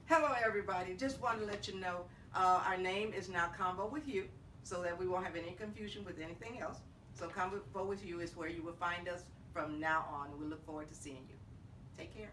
Hello, everybody. Just wanted to let you know our name is now Convo with You, so that we won't have any confusion with anything else. So Convo with You is where you will find us from now on, and we look forward to seeing you. Take care.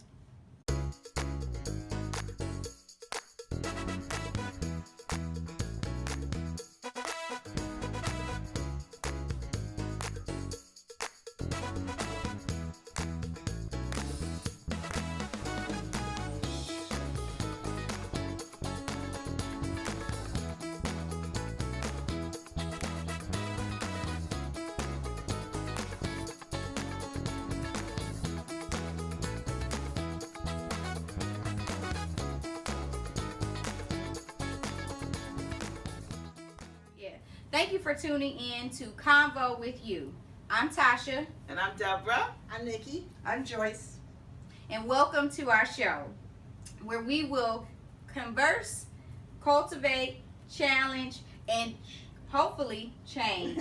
Thank you for tuning in to Convo with You. I'm Tasha. And I'm Deborah. I'm Nikki. I'm Joyce. And welcome to our show, where we will converse, cultivate, challenge, and hopefully change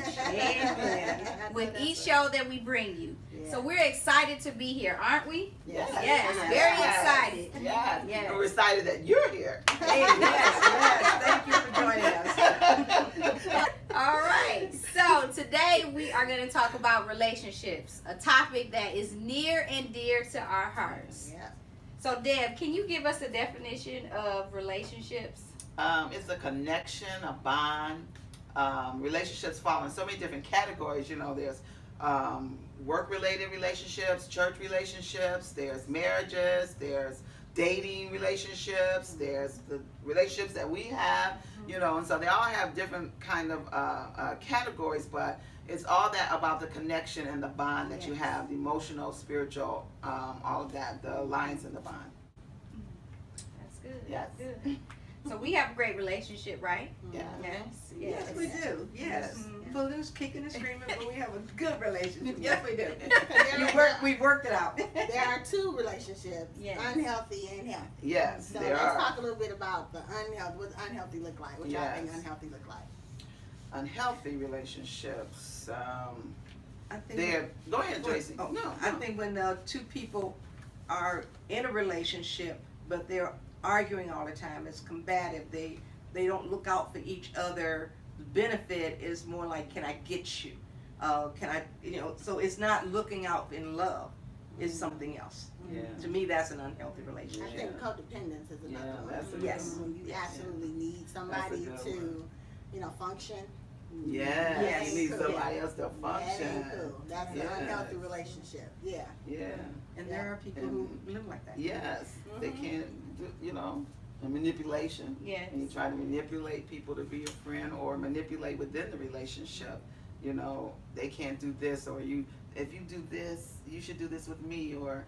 with each show that we bring you. Yeah. So we're excited to be here, aren't we? Yes. Yes, very excited. Yes. Yes. And we're excited that you're here. Hey, yes. Thank you for joining us. All right. So today we are going to talk about relationships, a topic that is near and dear to our hearts. Yeah. So Deb, can you give us a definition of relationships? It's a connection, a bond. Relationships fall in so many different categories. You know, there's work-related relationships, church relationships, there's marriages, there's dating relationships, there's the relationships that we have, you know, and so they all have different kind of categories, but it's all that about the connection and the bond that you have, the emotional, spiritual, all of that, the alliance and the bond. That's good. Yes. That's good. So we have a great relationship, right? Yeah. Yes, we do. Yes. Mhm. Loose, kicking and screaming, but we have a good relationship. Yes, we do. We've worked it out. There are two relationships, Yes. unhealthy and healthy. Yes, So there let's are. talk a little bit about the unhealthy. What unhealthy look like? What y'all think unhealthy look like? Unhealthy relationships. I think They're. Go ahead, Tracy. Oh, No. I think when two people are in a relationship, but they're arguing all the time, it's combative. They don't look out for each other. The benefit is more like, can I get you? Can I, so it's not looking out in love. It's something else. Yeah. To me, that's an unhealthy I relationship. think codependence is another Yeah, one. that's a Yes. good one. When you absolutely need somebody good to, function. Yes. Yes. You need Cool. somebody else to That function. ain't cool. That's an Yes. unhealthy relationship. Yeah. Yeah. And there are people who live like that. Yes. They Mhm. can't, and manipulation. Yes. And you try to manipulate people to be your friend or manipulate within the relationship. They can't do this, or if you do this, you should do this with me, or,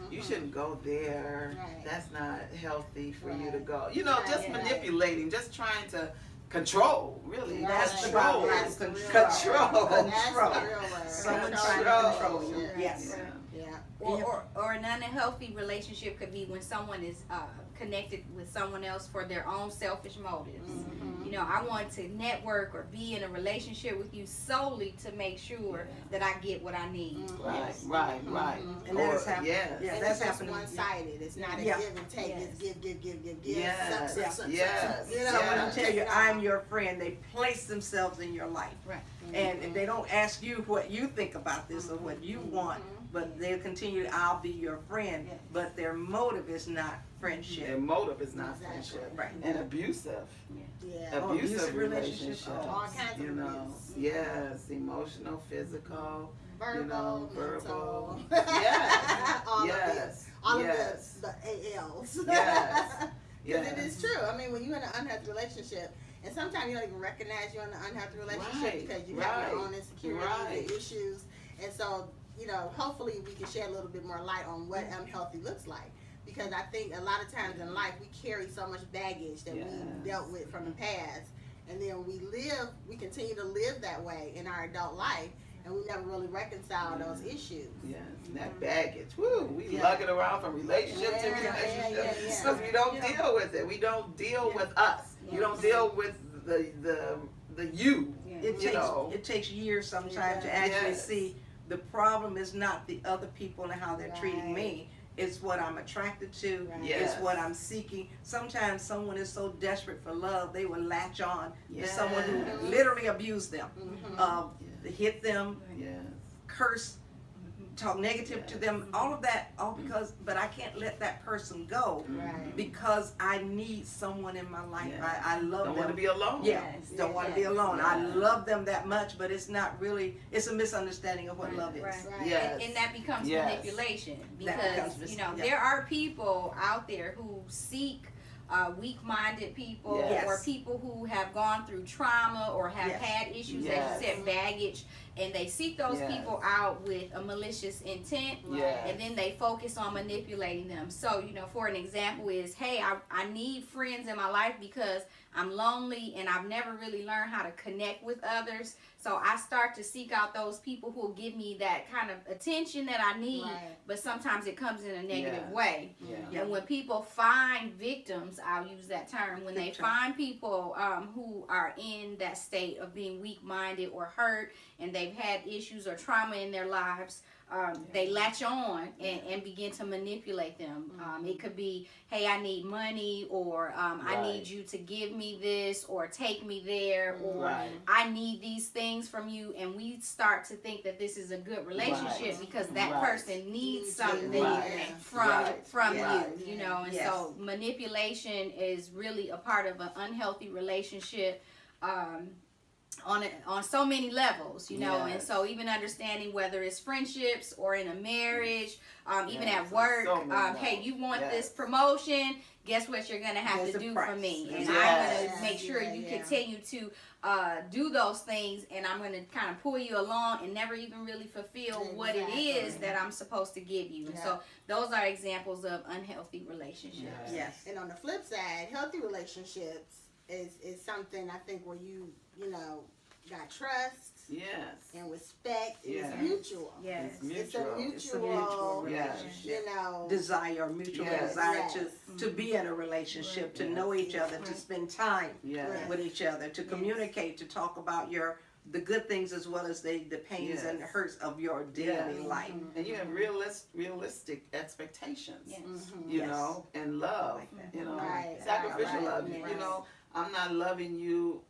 you shouldn't go there. Right. That's not healthy for you to Right. go. Right, Just right. manipulating, just trying to control, really. Right. That's Control. control. That's the real Control. word. That's Control. the real word. Someone trying to control you. Yeah. Yes. Yeah. Yeah. Or an unhealthy relationship could be when someone is connected with someone else for their own selfish motives. Mhm. I want to network or be in a relationship with you solely to make sure that I get what I need. Mhm. Right, right, right. Mhm. And that has happened. Yes. Yeah, And that's it's just happening. one-sided. It's not a Yeah. give and take. Yes. It's give. Yes. Suck, suck, Yes. suck. You know, Someone when will tell you, know. I'm your friend. They place themselves in your life. Right. And if they don't ask you what you think about this or what you want, but they'll continue, I'll be your friend, Yes. but their motive is not friendship. Their motive is not Exactly. friendship. Right. And abusive. Yeah. Oh, Abusive relationship. relationships. All kinds of abuse. Yes, emotional, physical, Verbal, verbal. mental. Yes. All Yes. of all Yes. of the ALs. Yes. Because Yes. it is true. I mean, when you're in an unhealthy relationship, and sometimes you don't even recognize you're in an unhealthy relationship Right, because you have your right, own insecurities right. and issues. And so, hopefully we can shed a little bit more light on what unhealthy looks like. Because I think a lot of times in life we carry so much baggage that Yes. we've dealt with from the past. And then we continue to live that way in our adult life, and we never really reconcile those issues. Yes, and that baggage. Woo, we Yeah. lug it around from relationship to Yeah, relationship yeah. because we don't deal with it. We don't deal with us. You don't deal with the you. It takes years sometimes to actually Yes. see the problem is not the other people and how they're treating me. It's what I'm attracted to. Right. Yes. It's what I'm seeking. Sometimes someone is so desperate for love, they will latch on to someone who Yes. literally abused them, Mhm. hit them, Yes. curse, talk negative to them, all of that, all because, but I can't let that person go Right. because I need someone in my life. Yes. I love Don't them. want to be alone. Yeah, Yes. don't want to be Yes. alone. I Yeah. love them that much, but it's not really, it's a misunderstanding of what love is. Right. Right. Yes. And that becomes Yes. manipulation That because becomes you know yeah. there are people out there who seek weak-minded people Yes. or people who have gone through trauma or have Yes. had issues, Yes. as you said, baggage, and they seek those Yes. people out with a malicious intent. Yes. And then they focus on manipulating them. So, you know, for an example is, hey, I need friends in my life because I'm lonely and I've never really learned how to connect with others. So I start to seek out those people who will give me that kind of attention that I need, Right. but sometimes it comes in a negative Yes. way. Yeah. And when people find victims, I'll use that term, when they Victim. find people who are in that state of being weak-minded or hurt and they've had issues or trauma in their lives, they latch on and begin to manipulate them. It could be, hey, I need money, or I Right. need you to give me this, or take me there, or Right. I need these things from you. And we start to think that this is a good relationship Right. because that Right. person needs something Right. from Right. from Right. you, you know. And Yes. so manipulation is really a part of an unhealthy relationship. On so many levels, you know. And Yes. so even understanding whether it's friendships or in a marriage, even Yes, at work, so many hey, levels. you want Yes. this promotion, guess what you're gonna have There's to a do price. for me, and Yes. I'm gonna make sure Yeah, you yeah. continue to do those things, and I'm gonna kind of pull you along and never even really fulfill what it is Exactly. that I'm supposed to give you. And Yeah. so those are examples of unhealthy relationships. Yes. Yes. And on the flip side, healthy relationships is something I think where you know got trust Yes. and respect. And Yes. it's mutual. Yes. It's It's a mutual. mutual, It's a mutual Yes. relationship. you know, Desire, mutual Yes. desire Yes. to be in a relationship, to Right. know each other, to Right. spend time Yes. with each other, to communicate, to talk about the good things as well as the pains and Yes. hurts of your daily Yes. life. And you have realistic expectations. Yes. Mhm. You Yes. know, and love. Like that. You know, Right, sacrificial right, love. right. You know, I'm not loving you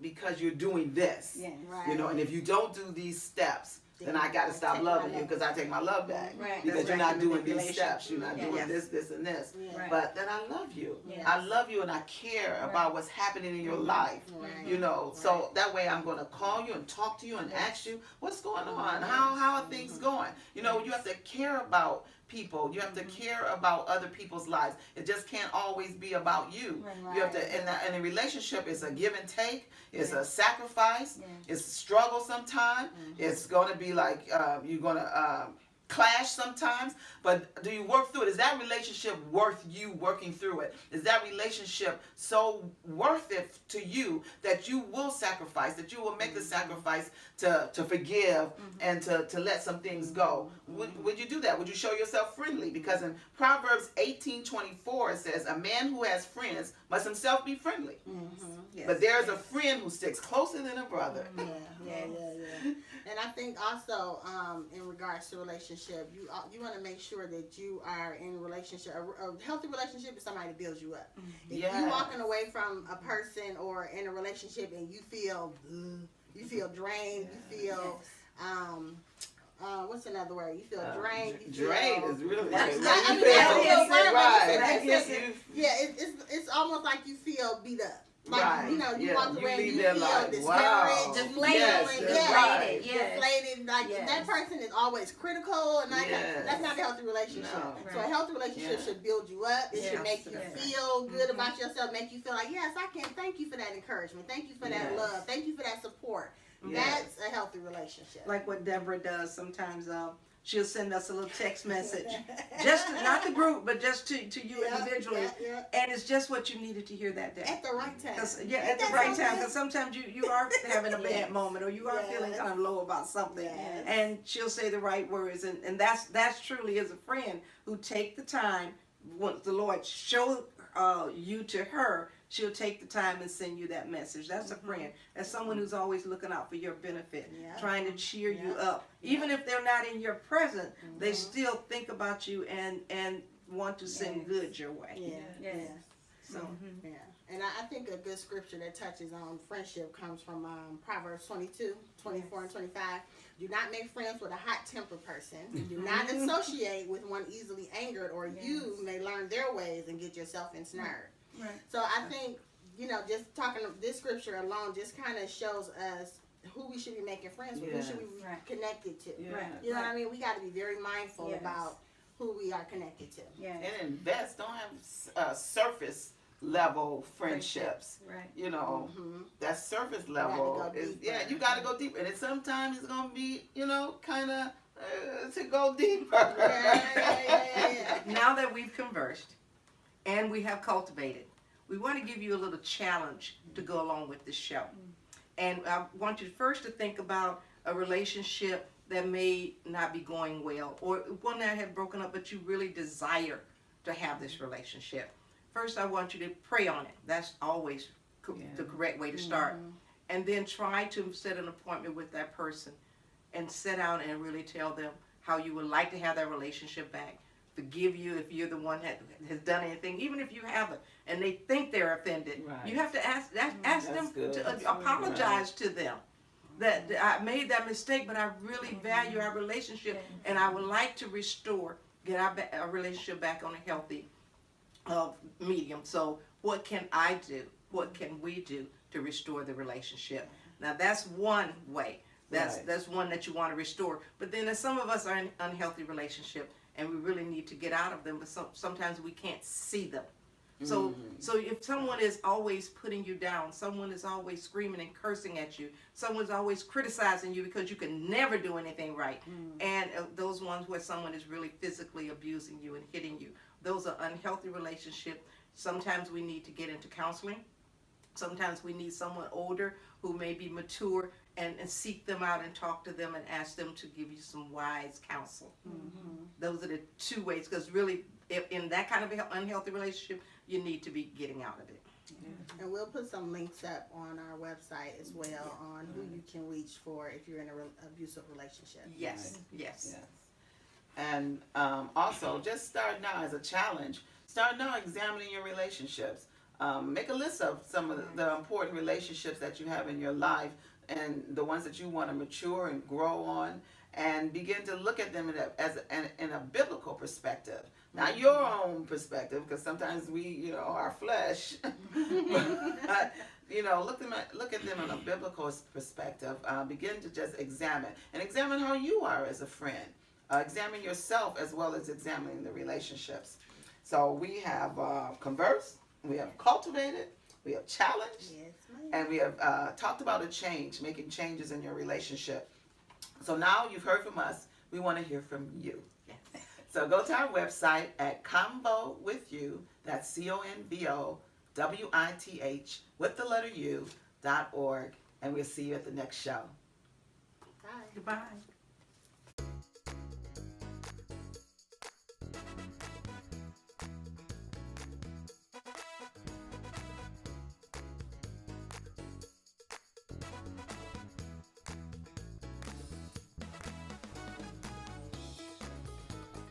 because you're doing this. Yes. Right. You know, and if you don't do these steps, then I got to stop Take my loving you love because I take my love back. Right. Because That's you're right, not doing these manipulation. steps. You're not Yes. doing this, and this. Yeah. Right. But then I love you. Yes. I love you and I care about what's happening in your life. Right. You know, so that way I'm going to call you and talk to you and ask you what's going on. How are things going? You know, you have to care about people. You have to care about other people's lives. It just can't always be about you. Right. You have to, and a relationship is a give and take. It's a sacrifice. Yeah. It's a struggle sometimes. It's going to be like you're going to clash sometimes, but do you work through it? Is that relationship worth you working through it? Is that relationship so worth it to you that you will sacrifice, that you will make the sacrifice to forgive and to let some things go? Would you do that? Would you show yourself friendly? Because in Proverbs 18:24 it says, a man who has friends must himself be friendly. Yes. But there's a friend who sticks closer than a brother. Yeah. And I think also in regards to relationship, you want to make sure that you are in a relationship. A healthy relationship is somebody that builds you up. If Yes. you walking away from a person or in a relationship and you feel drained, you feel what's another word? You feel drained. You feel, Drained is really That's- like, that- you I mean, feel- that is- right. that is- You- Yeah, it's almost like you feel beat up. Like, Right. you know, you Yeah, walk you away and leave you there feel like, discouraged, wow. Deflated, Yes, feeling, that's yeah, right. Yes. deflated. Like Yes. that person is always critical, and like Yes. that's not a healthy relationship. No. So a healthy relationship Yeah. should build you up. It Yes. should make you Yes. feel good about yourself, make you feel like, yes, I can. Thank you for that encouragement. Thank you for that Yes. love. Thank you for that support. Yes. That's a healthy relationship. Like what Deborah does sometimes. She'll send us a little text message, just not the group, but just to you Yeah, individually, yeah. and it's just what you needed to hear that day. At the right time. Yeah, Ain't at the that right something? time, because sometimes you are having a bad Yes. moment, or you are feeling Yes. kind of low about something, Yes. and she'll say the right words, and that's truly is a friend who take the time, once the Lord showed you to her, she'll take the time and send you that message. That's a friend. That's someone who's always looking out for your benefit, Yeah. trying to cheer you Yeah. up. Even if they're not in your present, they still think about you and want to send Yes. good your way. Yeah. Yes. Yeah. So Yeah, and I think a good scripture that touches on friendship comes from Proverbs 22, 24, and 25. Do not make friends with a hot-tempered person. Do not associate with one easily angered, or you may learn their ways and get yourself ensnared. Right. So I think, just talking this scripture alone just kind of shows us who we should be making friends with, who should we be Right. connected to. Yeah. Right. You know what I mean? We got to be very mindful Yes. about who we are connected to. Yes. And invest. Don't have surface level friendships. Right. Mm-hmm. That surface gotta level go is deeper. you got to go deeper, and sometimes it's gonna be kind of to go deeper. Yeah. now that we've conversed and we have cultivated, we want to give you a little challenge to go along with this show. And I want you first to think about a relationship that may not be going well, or one that had broken up, but you really desire to have this relationship. First, I want you to pray on it. That's always the correct way to start. And then try to set an appointment with that person and sit down and really tell them how you would like to have that relationship back. Forgive you if you're the one that has done anything, even if you haven't, and they think they're offended. Right. You have to ask them That's good. to apologize to them. That I made that mistake, but I really value our relationship, and I would like to get our relationship back on a healthy medium. So what can I do? What can we do to restore the relationship? Now that's one way. That's one that you want to restore. But then some of us are in unhealthy relationship, and we really need to get out of them. But sometimes we can't see them. So if someone is always putting you down, someone is always screaming and cursing at you, someone's always criticizing you because you can never do anything right, and those ones where someone is really physically abusing you and hitting you, those are unhealthy relationships. Sometimes we need to get into counseling. Sometimes we need someone older who may be mature and seek them out and talk to them and ask them to give you some wise counsel. Those are the two ways, because really in that kind of unhealthy relationship, you need to be getting out of it. And we'll put some links up on our website as well on who you can reach for if you're in an abusive relationship. Yes, yes. Yes. And also, just start now as a challenge. Start now examining your relationships. Make a list of some of the important relationships that you have in your life and the ones that you want to mature and grow on, and begin to look at them in a biblical perspective. Not your own perspective, because sometimes we, our flesh, but, look at them in a biblical perspective. Begin to just examine how you are as a friend. Examine yourself as well as examining the relationships. So we have conversed, we have cultivated, we have challenged, Yes, ma'am. and we have talked about making changes in your relationship. So now you've heard from us, we want to hear from you. So go to our website at ConvowithU, that's ConvowITH with the letter U.org, and we'll see you at the next show. Bye. Goodbye.